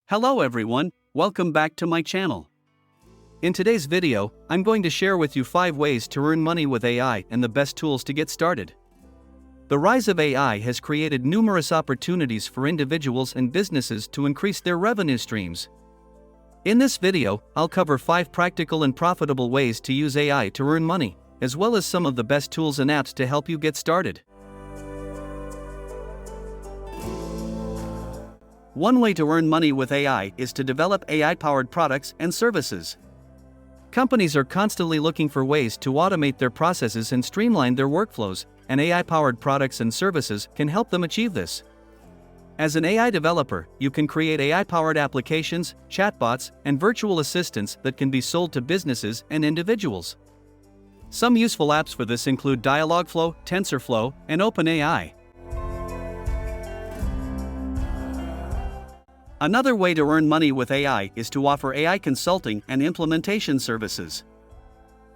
Hello everyone, welcome back to my channel. In today's video, I'm going to share with you 5 ways to earn money with AI and the best tools to get started. The rise of AI has created numerous opportunities for individuals and businesses to increase their revenue streams. In this video, I'll cover 5 practical and profitable ways to use AI to earn money, as well as some of the best tools and apps to help you get started. One way to earn money with AI is to develop AI-powered products and services. Companies are constantly looking for ways to automate their processes and streamline their workflows, and AI-powered products and services can help them achieve this. As an AI developer, you can create AI-powered applications, chatbots, and virtual assistants that can be sold to businesses and individuals. Some useful apps for this include Dialogflow, TensorFlow, and OpenAI. Another way to earn money with AI is to offer AI consulting and implementation services.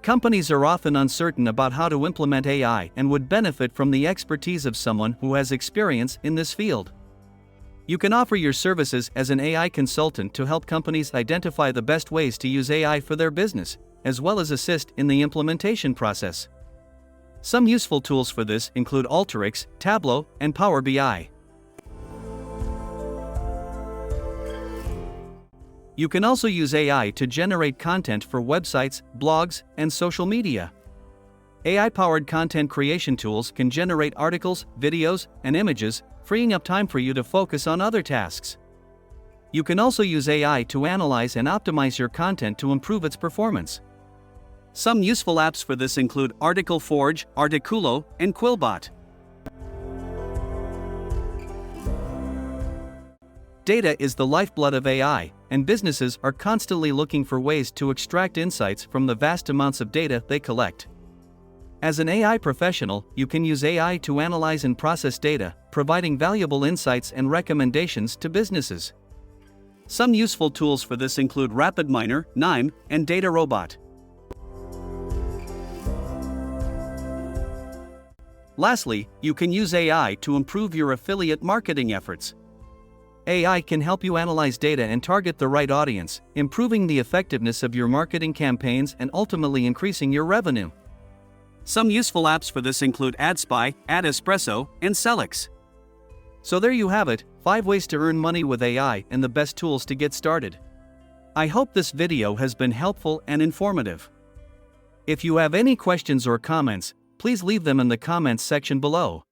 Companies are often uncertain about how to implement AI and would benefit from the expertise of someone who has experience in this field. You can offer your services as an AI consultant to help companies identify the best ways to use AI for their business, as well as assist in the implementation process. Some useful tools for this include Alteryx, Tableau, and Power BI. You can also use AI to generate content for websites, blogs, and social media. AI-powered content creation tools can generate articles, videos, and images, freeing up time for you to focus on other tasks. You can also use AI to analyze and optimize your content to improve its performance. Some useful apps for this include Article Forge, Articulo, and Quillbot. Data is the lifeblood of AI, and businesses are constantly looking for ways to extract insights from the vast amounts of data they collect. As an AI professional, you can use AI to analyze and process data, providing valuable insights and recommendations to businesses. Some useful tools for this include RapidMiner, Nime, and DataRobot. Lastly, you can use AI to improve your affiliate marketing efforts. AI can help you analyze data and target the right audience, improving the effectiveness of your marketing campaigns and ultimately increasing your revenue. Some useful apps for this include AdSpy, AdEspresso, and Selix. So there you have it, 5 ways to earn money with AI and the best tools to get started. I hope this video has been helpful and informative. If you have any questions or comments, please leave them in the comments section below.